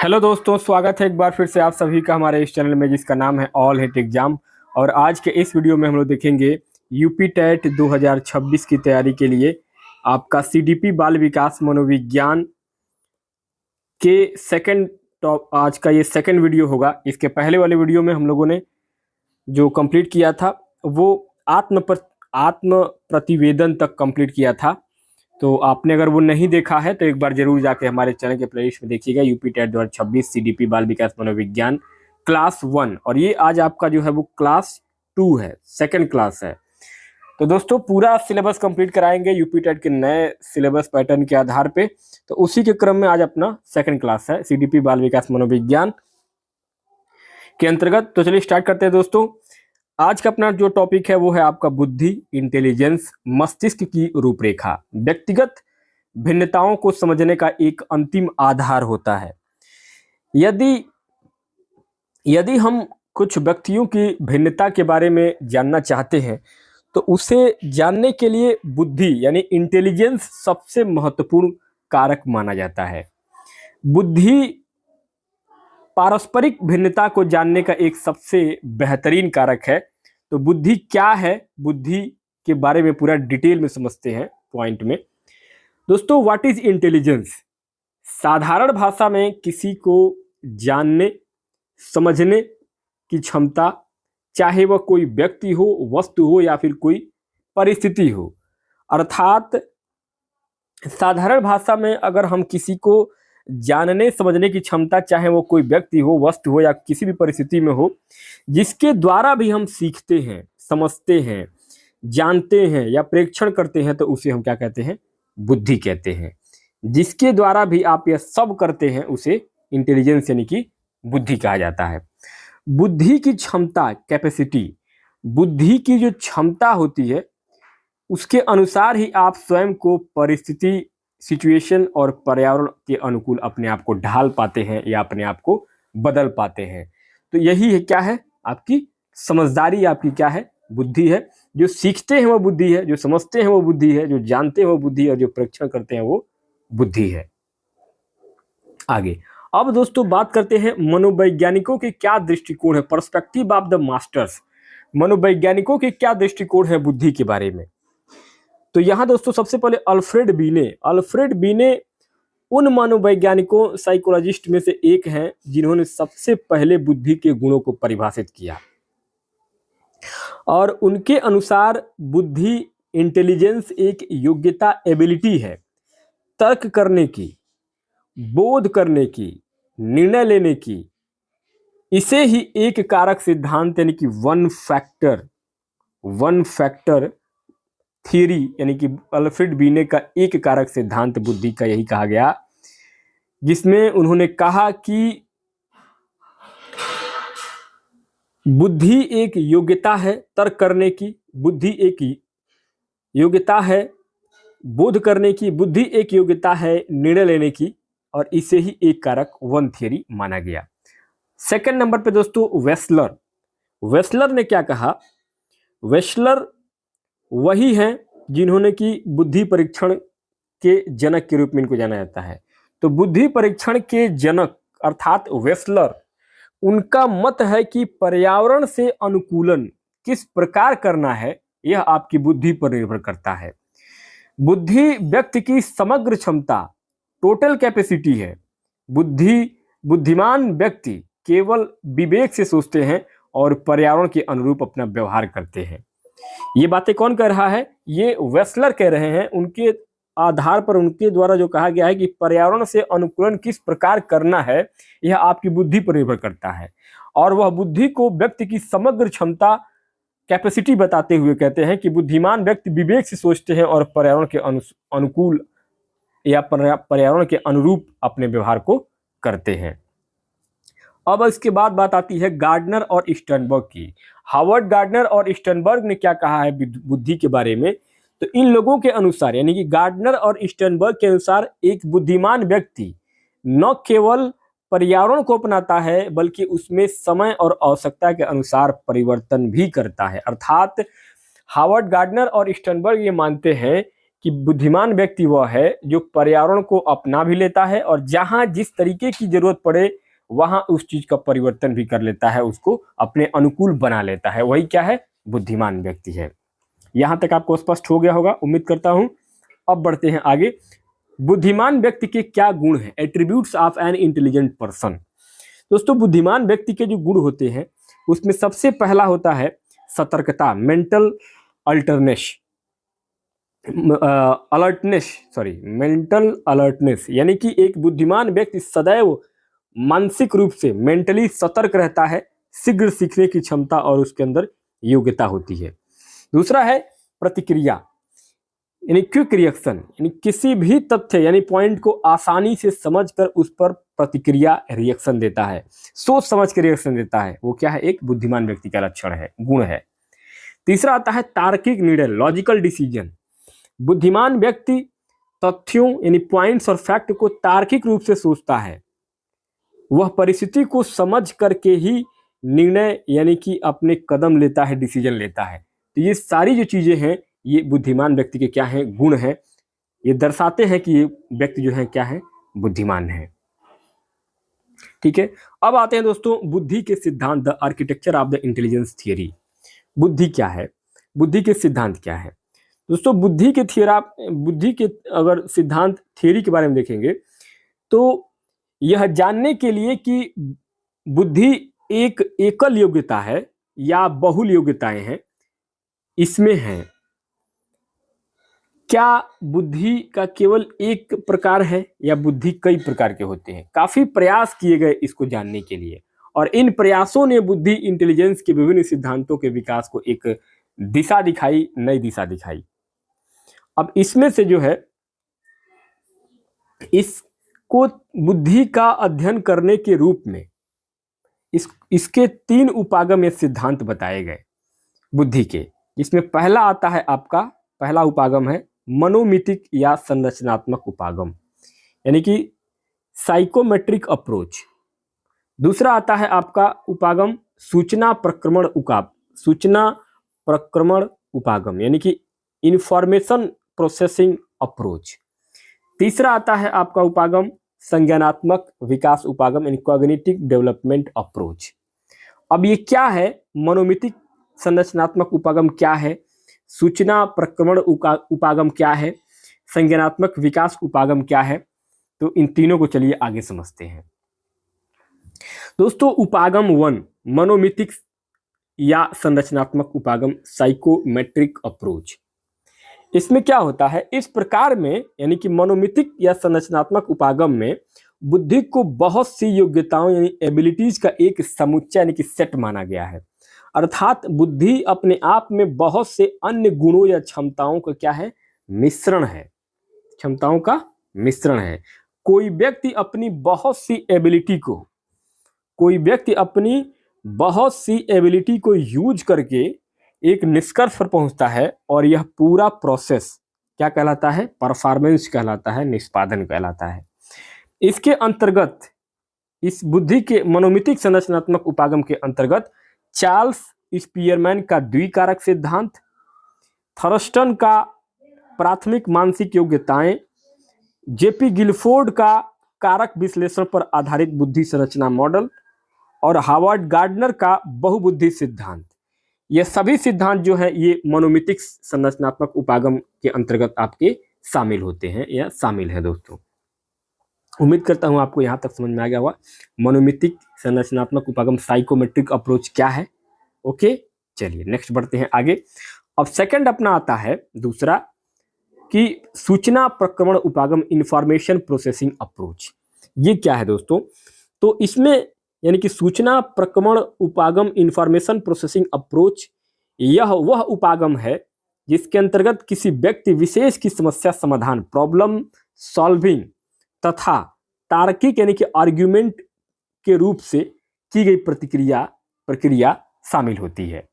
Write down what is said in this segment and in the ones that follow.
Hello दोस्तों, स्वागत है एक बार फिर से आप सभी का हमारे इस चैनल में जिसका नाम है ऑल हिट एग्जाम। और आज के इस वीडियो में हम लोग देखेंगे यूपी टेट 2026 की तैयारी के लिए आपका सीडीपी बाल विकास मनोविज्ञान के सेकंड टॉप। आज का ये सेकंड वीडियो होगा। इसके पहले वाले वीडियो में हम लोगों ने जो कंप्लीट किया था वो आत्म प्रतिवेदन तक कंप्लीट किया था। तो आपने अगर वो नहीं देखा है तो एक बार जरूर जाके हमारे चैनल के प्लेलिस्ट में देखिएगा, यूपी टेट 2026 सीडीपी बाल विकास मनोविज्ञान क्लास 1। और ये आज आपका जो है वो क्लास 2 है, सेकंड क्लास है। तो दोस्तों पूरा सिलेबस कंप्लीट कराएंगे यूपी टेट के नए सिलेबस पैटर्न के आधार पे। तो उसी के क्रम में आज अपना सेकंड क्लास है सीडीपी बाल विकास मनोविज्ञान के अंतर्गत। तो चलिए स्टार्ट करते हैं दोस्तों। आज का अपना जो टॉपिक है वो है आपका बुद्धि, इंटेलिजेंस, मस्तिष्क की रूपरेखा। व्यक्तिगत भिन्नताओं को समझने का एक अंतिम आधार होता है। यदि हम कुछ व्यक्तियों की भिन्नता के बारे में जानना चाहते हैं तो उसे जानने के लिए बुद्धि यानी इंटेलिजेंस सबसे महत्वपूर्ण कारक माना जाता है। बुद्धि पारस्परिक भिन्नता को जानने का एक सबसे बेहतरीन कारक है। तो बुद्धि क्या है, बुद्धि के बारे में पूरा डिटेल में समझते हैं पॉइंट में। दोस्तों, व्हाट इज इंटेलिजेंस? साधारण भाषा में किसी को जानने समझने की क्षमता, चाहे वह कोई व्यक्ति हो, वस्तु हो या फिर कोई परिस्थिति हो। अर्थात साधारण भाषा में अगर हम किसी को जानने समझने की क्षमता, चाहे वो कोई व्यक्ति हो, वस्तु हो या किसी भी परिस्थिति में हो, जिसके द्वारा भी हम सीखते हैं, समझते हैं, जानते हैं या प्रेक्षण करते हैं, तो उसे हम क्या कहते हैं? बुद्धि कहते हैं। जिसके द्वारा भी आप यह सब करते हैं उसे इंटेलिजेंस यानी कि बुद्धि कहा जाता है। बुद्धि की क्षमता, कैपेसिटी, बुद्धि की जो क्षमता होती है उसके अनुसार ही आप स्वयं को परिस्थिति, सिचुएशन और पर्यावरण के अनुकूल अपने आप को ढाल पाते हैं या अपने आप को बदल पाते हैं। तो यही है क्या है? आपकी समझदारी, आपकी क्या है? बुद्धि है। जो सीखते हैं वो बुद्धि है, जो समझते हैं वो बुद्धि है, जो जानते हैं वो बुद्धि है और जो परीक्षण करते हैं वो बुद्धि है। आगे अब दोस्तों बात करते हैं मनोवैज्ञानिकों के क्या दृष्टिकोण है, पर्सपेक्टिव ऑफ द मास्टर्स। मनोवैज्ञानिकों के क्या दृष्टिकोण है बुद्धि के बारे में। तो यहाँ दोस्तों सबसे पहले अल्फ्रेड बीने उन मनोवैज्ञानिकों, साइकोलॉजिस्ट में से एक हैं जिन्होंने सबसे पहले बुद्धि के गुणों को परिभाषित किया। और उनके अनुसार बुद्धि, इंटेलिजेंस एक योग्यता, एबिलिटी है तर्क करने की, बोध करने की, निर्णय लेने की। इसे ही एक कारक सिद्धांत यानी कि वन फैक्टर थियरी यानी कि अल्फ्रेड बीने का एक कारक सिद्धांत बुद्धि का यही कहा गया, जिसमें उन्होंने कहा कि बुद्धि एक योग्यता है तर्क करने की, बुद्धि एक योग्यता है बोध करने की, बुद्धि एक योग्यता है निर्णय लेने की, और इसे ही एक कारक वन थियरी माना गया। सेकंड नंबर पे दोस्तों वेस्लर ने क्या कहा? वेस्लर वही हैं जिन्होंने कि बुद्धि परीक्षण के जनक के रूप में इनको जाना जाता है। तो बुद्धि परीक्षण के जनक अर्थात वेस्लर, उनका मत है कि पर्यावरण से अनुकूलन किस प्रकार करना है यह आपकी बुद्धि पर निर्भर करता है। बुद्धि व्यक्ति की समग्र क्षमता, टोटल कैपेसिटी है। बुद्धिमान व्यक्ति केवल विवेक से सोचते हैं और पर्यावरण के अनुरूप अपना व्यवहार करते हैं। ये बातें कौन कह रहा है? ये वेस्लर कह रहे हैं। उनके आधार पर उनके द्वारा जो कहा गया है कि पर्यावरण से अनुकूलन किस प्रकार करना है यह आपकी बुद्धि पर निर्भर करता है। और वह बुद्धि को व्यक्ति की समग्र क्षमता, कैपेसिटी बताते हुए कहते हैं कि बुद्धिमान व्यक्ति विवेक से सोचते हैं और पर्यावरण के अनुकूल या पर्यावरण के अनुरूप अपने व्यवहार को करते हैं। अब इसके बाद बात आती है गार्डनर और स्टर्नबर्ग की। हार्वर्ड गार्डनर और स्टर्नबर्ग ने क्या कहा है बुद्धि के बारे में? तो इन लोगों के अनुसार यानी कि गार्डनर और स्टर्नबर्ग के अनुसार एक बुद्धिमान व्यक्ति न केवल पर्यावरण को अपनाता है बल्कि उसमें समय और आवश्यकता के अनुसार परिवर्तन भी करता है। अर्थात हार्वर्ड गार्डनर और स्टर्नबर्ग ये मानते हैं कि बुद्धिमान व्यक्ति वह है जो पर्यावरण को अपना भी लेता है और जहां जिस तरीके की जरूरत पड़े वहां उस चीज का परिवर्तन भी कर लेता है, उसको अपने अनुकूल बना लेता है। वही क्या है? बुद्धिमान व्यक्ति है। यहां तक आपको स्पष्ट हो गया होगा, उम्मीद करता हूं। अब बढ़ते हैं आगे। बुद्धिमान व्यक्ति के क्या गुण हैं? Attributes of an intelligent person. दोस्तों, बुद्धिमान व्यक्ति के जो गुण होते हैं उसमें सबसे पहला होता है सतर्कता, मेंटल अलर्टनेस, यानी कि एक बुद्धिमान व्यक्ति सदैव मानसिक रूप से मेंटली सतर्क रहता है, शीघ्र सीखने की क्षमता और उसके अंदर योग्यता होती है। दूसरा है प्रतिक्रिया, यानी क्विक रिएक्शन, यानी किसी भी तथ्य यानी पॉइंट को आसानी से समझकर उस पर प्रतिक्रिया रिएक्शन देता है, सोच समझ के रिएक्शन देता है। वो क्या है? एक बुद्धिमान व्यक्ति का लक्षण है, गुण है। तीसरा आता है तार्किक निर्णय, लॉजिकल डिसीजन। बुद्धिमान व्यक्ति तथ्यों यानी पॉइंट्स और फैक्ट को तार्किक रूप से सोचता है, वह परिस्थिति को समझ करके ही निर्णय यानी कि अपने कदम लेता है, डिसीजन लेता है। तो ये सारी जो चीजें हैं ये बुद्धिमान व्यक्ति के क्या हैं? गुण हैं। ये दर्शाते हैं कि ये व्यक्ति जो है क्या है? बुद्धिमान है। ठीक है, अब आते हैं दोस्तों बुद्धि के सिद्धांत, the architecture of the intelligence theory. बुद्धि क्या है? बुद्धि के सिद्धांत क्या है? दोस्तों, बुद्धि के अगर सिद्धांत थियरी के बारे में देखेंगे तो यह जानने के लिए कि बुद्धि एक एकल योग्यता है या बहुल योग्यताएं हैं, इसमें है। क्या बुद्धि का केवल एक प्रकार है या बुद्धि कई प्रकार के होते हैं? काफी प्रयास किए गए इसको जानने के लिए, और इन प्रयासों ने बुद्धि इंटेलिजेंस के विभिन्न सिद्धांतों के विकास को एक दिशा दिखाई, नई दिशा दिखाई। अब इसमें से जो है इसको बुद्धि का अध्ययन करने के रूप में इसके 3 उपागम या सिद्धांत बताए गए बुद्धि के, जिसमें पहला आता है आपका, पहला उपागम है मनोमितिक या संरचनात्मक उपागम, यानी कि साइकोमेट्रिक अप्रोच। दूसरा आता है आपका उपागम सूचना प्रक्रमण उपागम, यानी कि इंफॉर्मेशन प्रोसेसिंग अप्रोच। तीसरा आता है आपका उपागम संज्ञानात्मक विकास उपागम, यानी कॉग्निटिव डेवलपमेंट अप्रोच। अब ये क्या है? मनोमितिक संरचनात्मक उपागम क्या है? सूचना प्रक्रमण उपागम क्या है? संज्ञानात्मक विकास उपागम क्या है? तो इन तीनों को चलिए आगे समझते हैं। दोस्तों, उपागम 1 मनोमितिक या संरचनात्मक उपागम, साइकोमेट्रिक अप्रोच। इसमें क्या होता है? इस प्रकार में यानी कि मनोमितिक या संरचनात्मक उपागम में बुद्धि को बहुत सी योग्यताओं यानी एबिलिटीज का एक समुच्चय यानी कि सेट माना गया है। अर्थात बुद्धि अपने आप में बहुत से अन्य गुणों या क्षमताओं का क्या है? मिश्रण है, क्षमताओं का मिश्रण है। कोई व्यक्ति अपनी बहुत सी एबिलिटी को यूज करके एक निष्कर्ष पर पहुंचता है, और यह पूरा प्रोसेस क्या कहलाता है? परफॉर्मेंस कहलाता है, निष्पादन कहलाता है। इसके अंतर्गत, इस बुद्धि के मनोमितिक संरचनात्मक उपागम के अंतर्गत चार्ल्स स्पीयरमैन का द्विकारक सिद्धांत, थर्स्टन का प्राथमिक मानसिक योग्यताएं, जेपी गिलफोर्ड का कारक विश्लेषण पर आधारित बुद्धि संरचना मॉडल, और हार्वर्ड गार्डनर का बहुबुद्धि सिद्धांत, ये सभी सिद्धांत जो है ये मनोमितिक संरचनात्मक उपागम के अंतर्गत आपके शामिल होते हैं या शामिल है। दोस्तों, उम्मीद करता हूं आपको यहां तक समझ में आ गया होगा मनोमितिक संरचनात्मक उपागम, साइकोमेट्रिक अप्रोच क्या है। ओके, चलिए नेक्स्ट बढ़ते हैं आगे। अब सेकंड अपना आता है दूसरा कि सूचना प्रक्रमण उपागम, इंफॉर्मेशन प्रोसेसिंग अप्रोच। ये क्या है दोस्तों? तो इसमें यानी कि सूचना प्रक्रमण उपागम, इंफॉर्मेशन प्रोसेसिंग अप्रोच, यह वह उपागम है जिसके अंतर्गत किसी व्यक्ति विशेष की समस्या समाधान, प्रॉब्लम सॉल्विंग तथा तार्किक यानी कि आर्ग्यूमेंट के रूप से की गई प्रक्रिया शामिल होती है।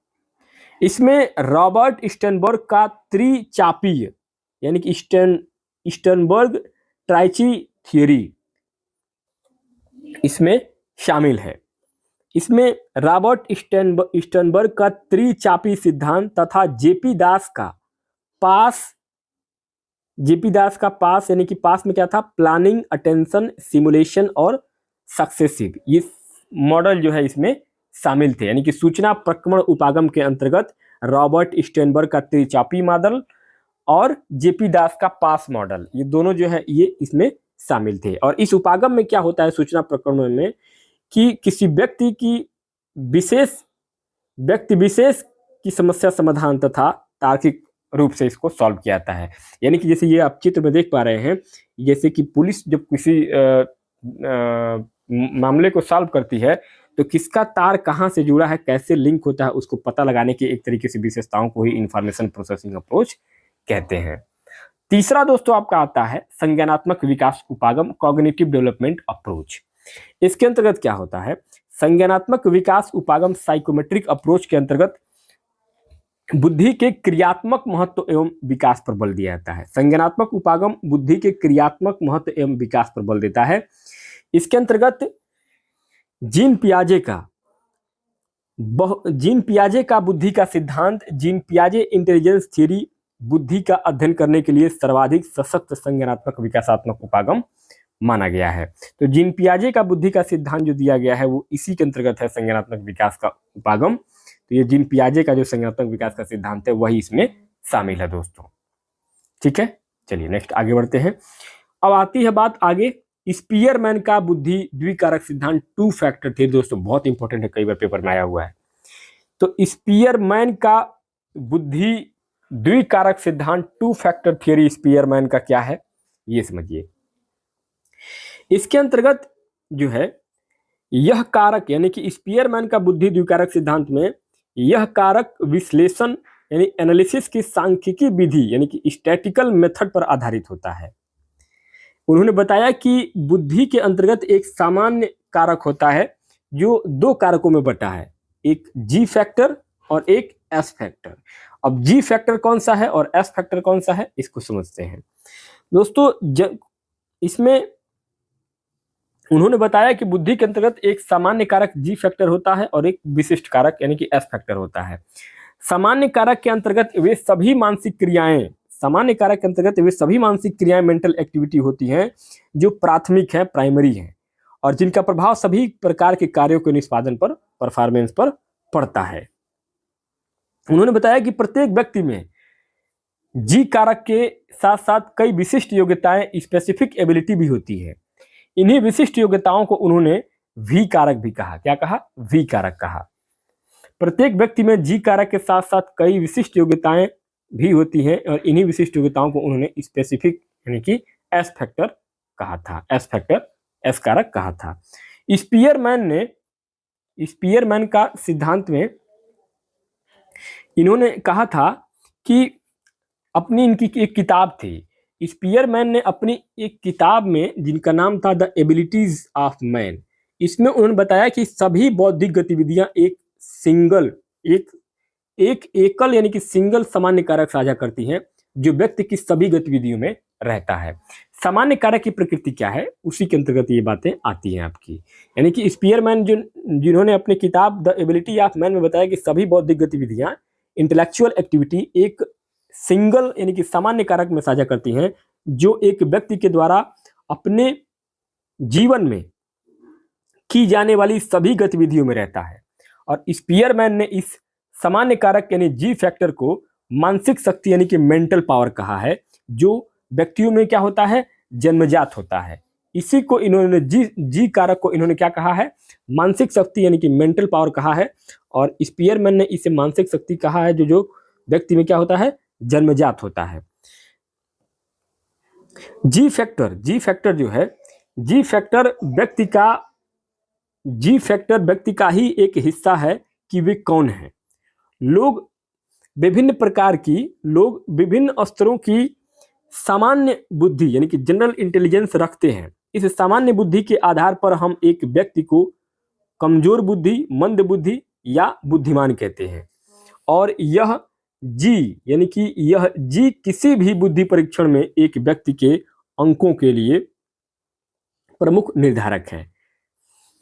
इसमें रॉबर्ट स्टर्नबर्ग का त्रिचापीय यानी कि स्टर्नबर्ग ट्राइची थियरी इसमें शामिल है। इसमें रॉबर्ट स्टर्नबर्ग का त्रिचापी सिद्धांत तथा जेपी दास का पास जेपी दास का पास यानी कि पास में क्या था, प्लानिंग, अटेंशन, सिमुलेशन और सक्सेसिव, ये मॉडल जो है इसमें शामिल थे। यानी कि सूचना प्रक्रमण उपागम के अंतर्गत रॉबर्ट स्टेनबर्ग का त्रिचापी मॉडल और जेपी दास का पास मॉडल, ये दोनों जो है ये इसमें शामिल थे। और इस उपागम में क्या होता है सूचना प्रक्रमण में, कि किसी व्यक्ति विशेष की समस्या समाधान तथा तार्किक रूप से इसको सॉल्व किया जाता है। यानी कि जैसे ये आप चित्र में देख पा रहे हैं, जैसे कि पुलिस जब किसी मामले को सॉल्व करती है तो किसका तार कहाँ से जुड़ा है, कैसे लिंक होता है, उसको पता लगाने की एक तरीके से विशेषताओं को ही इंफॉर्मेशन प्रोसेसिंग अप्रोच कहते हैं। तीसरा दोस्तों आपका आता है संज्ञानात्मक विकास उपागम, कॉग्निटिव डेवलपमेंट अप्रोच। इसके अंतर्गत क्या होता है, संज्ञानात्मक विकास उपागम साइकोमेट्रिक अप्रोच के अंतर्गत बुद्धि के क्रियात्मक महत्व एवं विकास पर बल दिया जाता है। संज्ञानात्मक उपागम बुद्धि के क्रियात्मक महत्व एवं विकास पर बल देता है। इसके अंतर्गत जीन पियाजे का बुद्धि का सिद्धांत, जीन पियाजे इंटेलिजेंस थ्योरी, बुद्धि का अध्ययन करने के लिए सर्वाधिक सशक्त संज्ञानात्मक विकासात्मक उपागम माना गया है। तो जीन पियाजे का बुद्धि का सिद्धांत जो दिया गया है वो इसी के अंतर्गत है, संज्ञानात्मक विकास का उपागम। तो ये जीन पियाजे का जो संज्ञानात्मक विकास का सिद्धांत है वही इसमें शामिल है दोस्तों। ठीक है, चलिए नेक्स्ट आगे बढ़ते हैं। अब आती है बात आगे स्पीयरमैन का बुद्धि द्विकारक सिद्धांत, 2 फैक्टर थे दोस्तों, बहुत इंपॉर्टेंट है, कई बार पेपर में आया हुआ है। तो स्पीयरमैन का बुद्धि द्विकारक सिद्धांत, 2 फैक्टर थियरी स्पीयरमैन का क्या है ये समझिए। इसके अंतर्गत जो है यह कारक, यानी कि स्पीयरमैन का बुद्धि द्विकारक सिद्धांत में यह कारक विश्लेषण यानी एनालिसिस की सांख्यिकी विधि यानी कि स्टैटिकल मेथड पर आधारित होता है। उन्होंने बताया कि बुद्धि के अंतर्गत एक सामान्य कारक होता है जो 2 कारकों में बटा है, एक जी फैक्टर और एक एस फैक्टर। अब जी फैक्टर कौन सा है और एस फैक्टर कौन सा है इसको समझते हैं दोस्तों। इसमें उन्होंने बताया कि बुद्धि के अंतर्गत एक सामान्य कारक जी फैक्टर होता है और एक विशिष्ट कारक यानी कि एस फैक्टर होता है। सामान्य कारक के अंतर्गत वे सभी मानसिक क्रियाएं मेंटल एक्टिविटी होती हैं जो प्राथमिक है, प्राइमरी है, और जिनका प्रभाव सभी प्रकार के कार्यों के निष्पादन पर, परफॉर्मेंस पर पड़ता है। उन्होंने बताया कि प्रत्येक व्यक्ति में जी कारक के साथ साथ कई विशिष्ट योग्यताएं, स्पेसिफिक एबिलिटी भी होती है। इन्हीं विशिष्ट योग्यताओं को उन्होंने वी कारक भी कहा। क्या कहा? वी कारक कहा। प्रत्येक व्यक्ति में जी कारक के साथ साथ कई विशिष्ट योग्यताएं भी होती हैं और इन्हीं विशिष्ट योग्यताओं को उन्होंने स्पेसिफिक यानी कि एस फैक्टर कहा था, एस कारक कहा था। स्पीयरमैन का सिद्धांत में इन्होंने कहा था कि अपनी इनकी एक किताब थी, स्पीयरमैन ने अपनी एक किताब में जिनका नाम था द एबिलिटीज ऑफ मैन, इसमें उन्होंने बताया कि सभी बौद्धिक गतिविधियां एक एकल यानी कि सिंगल सामान्य कारक साझा करती हैं जो व्यक्ति की सभी गतिविधियों में रहता है। सामान्य कारक की प्रकृति क्या है उसी के अंतर्गत ये बातें आती हैं आपकी। यानी कि स्पीयरमैन जिन्होंने अपनी किताब द एबिलिटी ऑफ मैन में बताया कि सभी बौद्धिक गतिविधियां, इंटेलेक्चुअल एक्टिविटी एक सिंगल यानी कि सामान्य कारक में साझा करती हैं जो एक व्यक्ति के द्वारा अपने जीवन में की जाने वाली सभी गतिविधियों में रहता है। और स्पीयरमैन ने इस सामान्य कारक यानी जी फैक्टर को मानसिक शक्ति यानी कि मेंटल पावर कहा है, जो व्यक्तियों में क्या होता है, जन्मजात होता है। इसी को इन्होंने जी कारक को इन्होंने क्या कहा है, मानसिक शक्ति यानी कि मेंटल पावर कहा है। और स्पीयरमैन ने इसे मानसिक शक्ति कहा है जो व्यक्ति में क्या होता है, जन्मजात होता है। जी फैक्टर जो है, जी फैक्टर व्यक्ति का ही एक हिस्सा है कि वे कौन है। लोग विभिन्न स्तरों की सामान्य बुद्धि यानी कि जनरल इंटेलिजेंस रखते हैं। इस सामान्य बुद्धि के आधार पर हम एक व्यक्ति को कमजोर बुद्धि, मंद बुद्धि या बुद्धिमान कहते हैं। और यह जी किसी भी बुद्धि परीक्षण में एक व्यक्ति के अंकों के लिए प्रमुख निर्धारक है।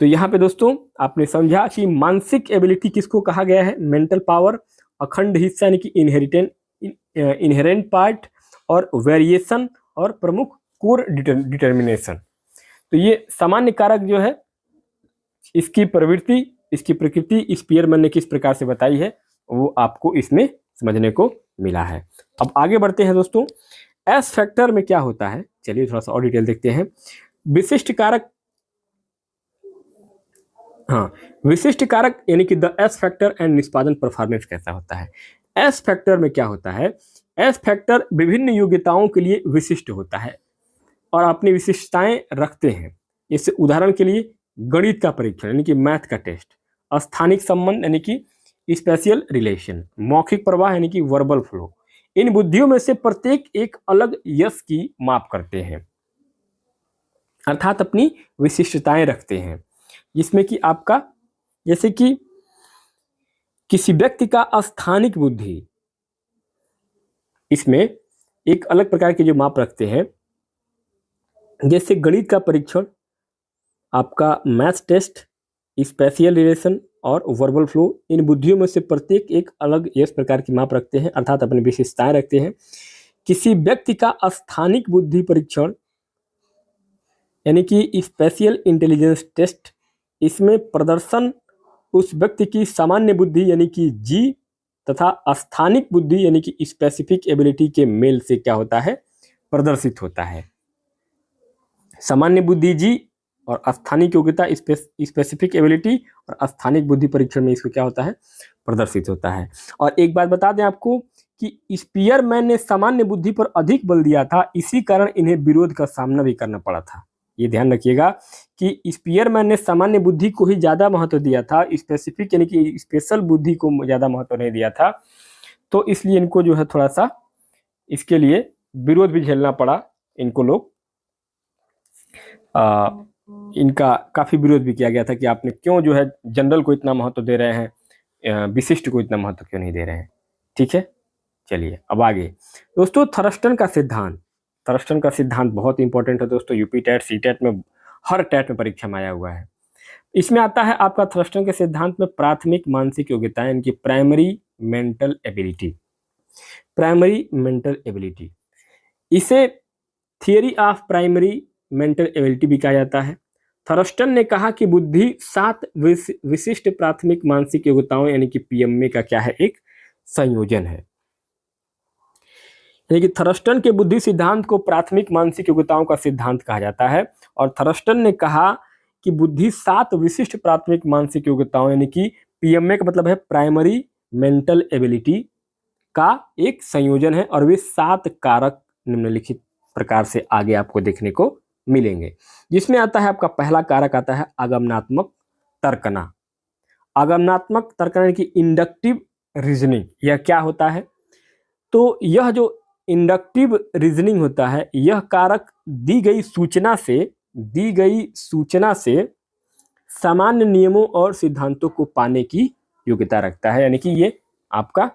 तो यहाँ पे दोस्तों आपने समझा कि मानसिक एबिलिटी किसको कहा गया है, मेंटल पावर, अखंड हिस्सा यानी कि इनहेरेंट पार्ट, और वेरिएशन और प्रमुख कोर डिटर्मिनेशन। तो ये सामान्य कारक जो है, इसकी प्रवृत्ति, इसकी प्रकृति स्पीयरमैन ने किस प्रकार से बताई है वो आपको इसमें समझने को मिला है। अब आगे बढ़ते हैं दोस्तों, एस फैक्टर में क्या होता है, चलिए थोड़ा सा और डिटेल देखते हैं। विशिष्ट कारक, हाँ, विशिष्ट कारक यानी कि द एस फैक्टर एंड निष्पादन परफॉर्मेंस कैसा होता है। एस फैक्टर में क्या होता है, एस फैक्टर विभिन्न योग्यताओं के लिए विशिष्ट होता है और अपनी विशिष्टताएं रखते हैं। इससे उदाहरण के लिए गणित का परीक्षण यानी कि मैथ का टेस्ट, स्थानिक संबंध यानी कि स्पेशियल रिलेशन, मौखिक प्रवाह यानी कि वर्बल फ्लो, इन बुद्धियों में से प्रत्येक एक अलग यश की माप करते हैं, अर्थात अपनी विशिष्टताएं रखते हैं, जिसमें कि आपका जैसे कि किसी व्यक्ति का स्थानिक बुद्धि, इसमें एक अलग प्रकार के जो माप रखते हैं, जैसे गणित का परीक्षण, आपका मैथ टेस्ट, स्पेशियल रिलेशन और वर्बल फ्लो, इन बुद्धियों में से प्रत्येक एक अलग इस प्रकार की माप रखते हैं, अर्थात अपनी विशेषताएं रखते हैं। किसी व्यक्ति का स्थानिक बुद्धि परीक्षण यानी कि स्पेशियल इंटेलिजेंस टेस्ट, इसमें प्रदर्शन उस व्यक्ति की सामान्य बुद्धि यानी कि जी तथा स्थानिक बुद्धि यानी कि स्पेसिफिक एबिलिटी के मेल से क्या होता है, प्रदर्शित होता है। सामान्य बुद्धि जी और स्थानिक योग्यता स्पेसिफिक एबिलिटी और स्थानिक बुद्धि परीक्षण में इसको क्या होता है, प्रदर्शित होता है। और एक बात बता दें आपको कि स्पीयरमैन ने सामान्य बुद्धि पर अधिक बल दिया था, इसी कारण इन्हें विरोध का सामना भी करना पड़ा था। ये ध्यान रखिएगा कि स्पीयरमैन ने सामान्य बुद्धि को ही ज़्यादा महत्व दिया था, स्पेसिफिक यानी कि स्पेशल बुद्धि को ज़्यादा महत्व नहीं दिया था, तो इसलिए इनको जो है थोड़ा सा इसके लिए विरोध भी झेलना पड़ा इनको लोग, इनका काफ़ी विरोध भी किया गया था कि आपने क्यों जो है जनरल को इतना महत्व दे रहे हैं, विशिष्ट को इतना महत्व क्यों नहीं दे रहे हैं। ठीक है, चलिए अब आगे दोस्तों, थर्स्टन का सिद्धांत। थर्स्टन का सिद्धांत बहुत इंपॉर्टेंट है दोस्तों, यूपी टेट, सी टेट में, हर टेट में परीक्षा में आया हुआ है। इसमें आता है आपका थर्स्टन के सिद्धांत में प्राथमिक मानसिक योग्यताएं, इनकी primary mental ability, primary mental ability, इसे theory of primary mental ability भी कहा जाता है। थर्स्टन ने कहा कि बुद्धि 7 विशिष्ट प्राथमिक मानसिक योग्यताओं यानी कि पीएमए का क्या है, एक संयोजन है। यानी कि थर्स्टन के बुद्धि सिद्धांत को प्राथमिक मानसिक योग्यताओं का सिद्धांत कहा जाता है। और थर्स्टन ने कहा कि बुद्धि 7 विशिष्ट प्राथमिक मानसिक योग्यताओं यानी कि पीएमए का मतलब है प्राइमरी मेंटल एबिलिटी का एक संयोजन है, और वे 7 कारक निम्नलिखित प्रकार से आगे आपको देखने को मिलेंगे, जिसमें आता है आपका पहला कारक आता है आगमनात्मक तर्कना। आगमनात्मक तर्कना यानी कि इंडक्टिव रीजनिंग, यह क्या होता है, तो यह जो इंडक्टिव रीजनिंग होता है, यह कारक दी गई सूचना से सामान्य नियमों और सिद्धांतों को पाने की योग्यता रखता है, यानी कि ये आपका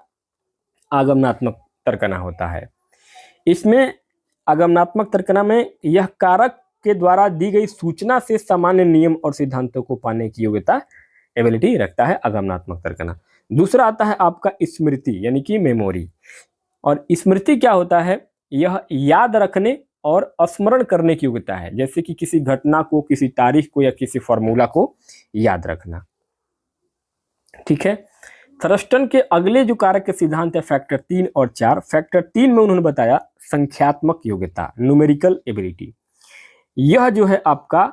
आगमनात्मक तर्कना होता है। इसमें आगमनात्मक तर्कना में यह कारक के द्वारा दी गई सूचना से सामान्य नियम और सिद्धांतों को पाने की योग्यता, एबिलिटी रखता है आगमनात्मक तर्कना। दूसरा आता है आपका स्मृति यानी कि मेमोरी। और स्मृति क्या होता है, यह याद रखने और स्मरण करने की योग्यता है, जैसे कि किसी घटना को, किसी तारीख को या किसी फॉर्मूला को याद रखना। ठीक है, थर्स्टन के अगले जो कारक के सिद्धांत है फैक्टर 3 और 4। फैक्टर 3 में उन्होंने बताया संख्यात्मक योग्यता, न्यूमेरिकल एबिलिटी। यह जो है आपका,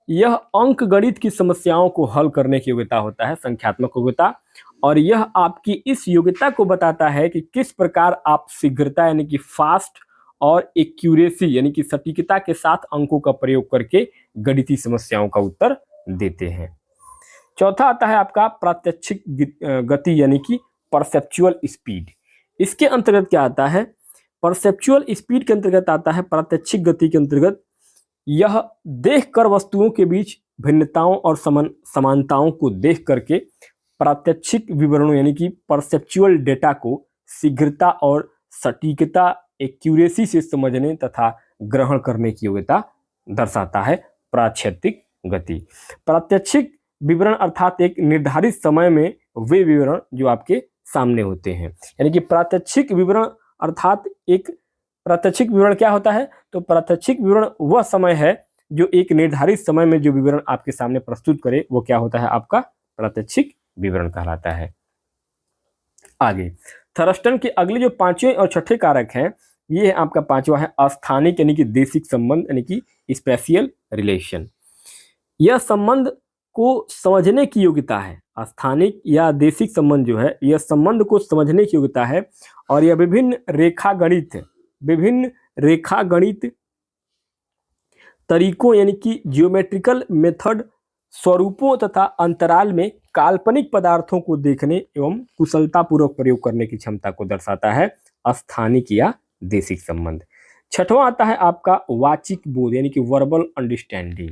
यह अंक गणित की समस्याओं को हल करने की योग्यता होता है, संख्यात्मक योग्यता। और यह आपकी इस योग्यता को बताता है कि किस प्रकार आप शीघ्रता यानी कि फास्ट और एक्यूरेसी यानी कि सटीकता के साथ अंकों का प्रयोग करके गणितीय समस्याओं का उत्तर देते हैं। चौथा आता है आपका प्रात्यक्षिक गति यानी कि परसेप्चुअल स्पीड। इसके अंतर्गत क्या आता है, परसेप्चुअल स्पीड के अंतर्गत आता है, प्रात्यक्षिक गति के अंतर्गत यह देखकर वस्तुओं के बीच भिन्नताओं और समानताओं को देख करके प्रात्यक्षिक विवरणों यानी कि परसेप्चुअल डेटा को शीघ्रता और सटीकता, एक्यूरेसी से समझने तथा ग्रहण करने की योग्यता दर्शाता है प्राक्षैतिक गति। प्रात्यक्षिक विवरण अर्थात एक निर्धारित समय में वे विवरण जो आपके सामने होते हैं, यानी कि प्रात्यक्षिक विवरण अर्थात एक प्रात्यक्षिक विवरण क्या होता है? तो प्रात्यक्षिक विवरण वह समय है जो एक निर्धारित समय में जो विवरण आपके सामने प्रस्तुत करे, वो क्या होता है? आपका प्रात्यक्षिक विवरण कहलाता है। आगे थर्स्टन के अगले जो पांचवें और छठे कारक हैं, ये है आपका पांचवा है स्थानिक यानी कि देशिक संबंध यानी कि स्पेशियल रिलेशन। यह संबंध को समझने की योग्यता है। स्थानिक या देशिक संबंध जो है, यह संबंध को समझने की योग्यता है और यह विभिन्न रेखागणित तरीकों यानी कि जियोमेट्रिकल मेथड स्वरूपों तथा अंतराल में काल्पनिक पदार्थों को देखने एवं कुशलतापूर्वक प्रयोग करने की क्षमता को दर्शाता है स्थानिक या देशिक संबंध। छठवां आता है आपका वाचिक बोध यानी कि वर्बल अंडरस्टैंडिंग।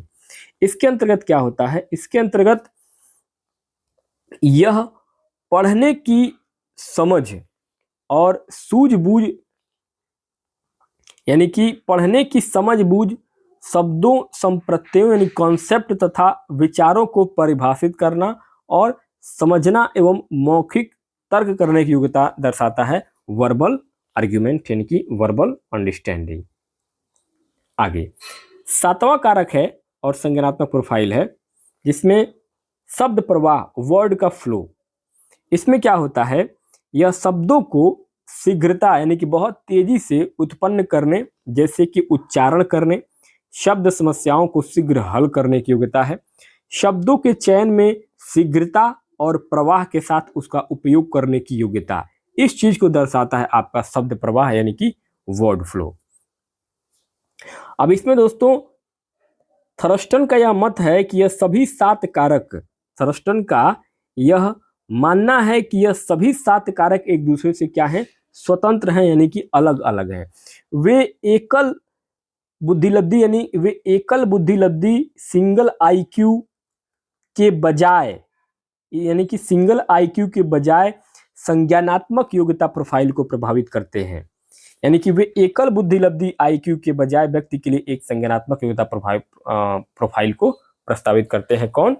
इसके अंतर्गत क्या होता है? इसके अंतर्गत यह पढ़ने की समझ और सूझबूझ यानी कि पढ़ने की समझबूझ, शब्दों, संप्रत्ययों यानी कॉन्सेप्ट तथा विचारों को परिभाषित करना और समझना एवं मौखिक तर्क करने की योग्यता दर्शाता है वर्बल आर्ग्यूमेंट यानी कि वर्बल अंडरस्टैंडिंग। आगे सातवां कारक है और संज्ञानात्मक प्रोफाइल है, जिसमें शब्द प्रवाह, वर्ड का फ्लो। इसमें क्या होता है? यह शब्दों को शीघ्रता यानी कि बहुत तेजी से उत्पन्न करने, जैसे कि उच्चारण करने, शब्द समस्याओं को शीघ्र हल करने की योग्यता है। शब्दों के चयन में शीघ्रता और प्रवाह के साथ उसका उपयोग करने की योग्यता, इस चीज को दर्शाता है आपका शब्द प्रवाह यानी कि वर्ड फ्लो। अब इसमें दोस्तों थर्स्टन का यह मत है कि यह सभी सात कारक, थर्स्टन का यह मानना है कि यह सभी सात कारक एक दूसरे से क्या है? स्वतंत्र हैं यानी कि अलग अलग हैं। वे एकल बुद्धिलब्धि सिंगल आईक्यू के बजाय यानी कि सिंगल आईक्यू के बजाय संज्ञानात्मक योग्यता प्रोफाइल को प्रभावित करते हैं। यानी कि वे एकल बुद्धिलब्धि आईक्यू के बजाय व्यक्ति के लिए एक संज्ञानात्मक योग्यता प्रोफाइल को प्रस्तावित करते हैं। कौन?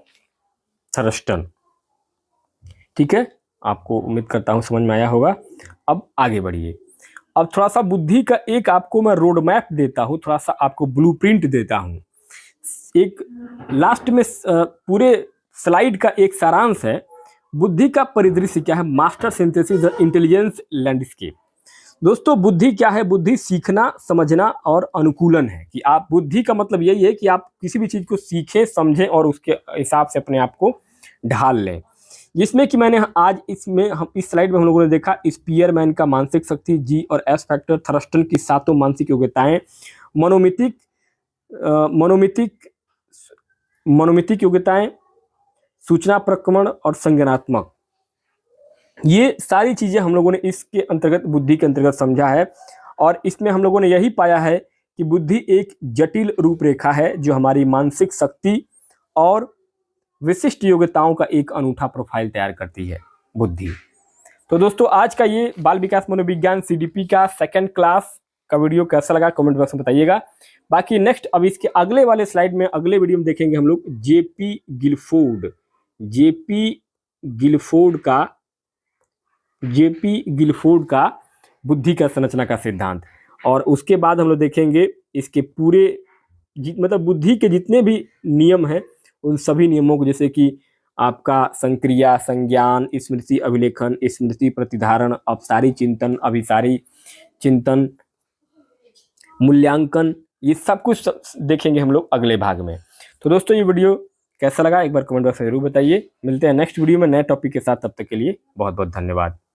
थर्स्टन। ठीक है, आपको उम्मीद करता हूं समझ में आया होगा। अब आगे बढ़िए। अब थोड़ा सा बुद्धि का एक आपको मैं रोड मैप देता हूं, थोड़ा सा आपको ब्लूप्रिंट देता हूं। एक लास्ट में पूरे स्लाइड का एक सारांश है। बुद्धि का परिदृश्य क्या है? Master synthesis the intelligence landscape. दोस्तों बुद्धि क्या है? बुद्धि सीखना, समझना और अनुकूलन है। कि आप, बुद्धि का मतलब यही है कि आप किसी भी चीज को सीखें, समझें और उसके हिसाब से अपने आप को ढाल लें। जिसमें कि मैंने आज हम इस स्लाइड में हम लोगों ने देखा स्पीयरमैन का मानसिक शक्ति, जी और एस फैक्टर, थर्स्टन की सातों मानसिक योग्यताएं, मनोमितिक योग्यताएं, सूचना प्रक्रमण और संज्ञानात्मक, ये सारी चीजें हम लोगों ने इसके अंतर्गत, बुद्धि के अंतर्गत समझा है। और इसमें हम लोगों ने यही पाया है कि बुद्धि एक जटिल रूपरेखा है जो हमारी मानसिक शक्ति और विशिष्ट योग्यताओं का एक अनूठा प्रोफाइल तैयार करती है बुद्धि। तो दोस्तों आज का ये बाल विकास मनोविज्ञान सीडीपी का सेकंड क्लास का वीडियो कैसा लगा कमेंट बॉक्स में बताइएगा। बाकी नेक्स्ट अब इसके अगले वाले स्लाइड में, अगले वीडियो में देखेंगे हम लोग जेपी गिलफोर्ड का बुद्धि का संरचना का सिद्धांत। और उसके बाद हम लोग देखेंगे इसके पूरे मतलब बुद्धि के जितने भी नियम हैं उन सभी नियमों को, जैसे कि आपका संक्रिया, संज्ञान, स्मृति अभिलेखन, स्मृति प्रतिधारण, अपसारी चिंतन, अभिसारी चिंतन, मूल्यांकन, ये सब कुछ देखेंगे हम लोग अगले भाग में। तो दोस्तों ये वीडियो कैसा लगा एक बार कमेंट बॉक्स में जरूर बताइए। मिलते हैं नेक्स्ट वीडियो में नए टॉपिक के साथ, तब तक के लिए बहुत बहुत धन्यवाद।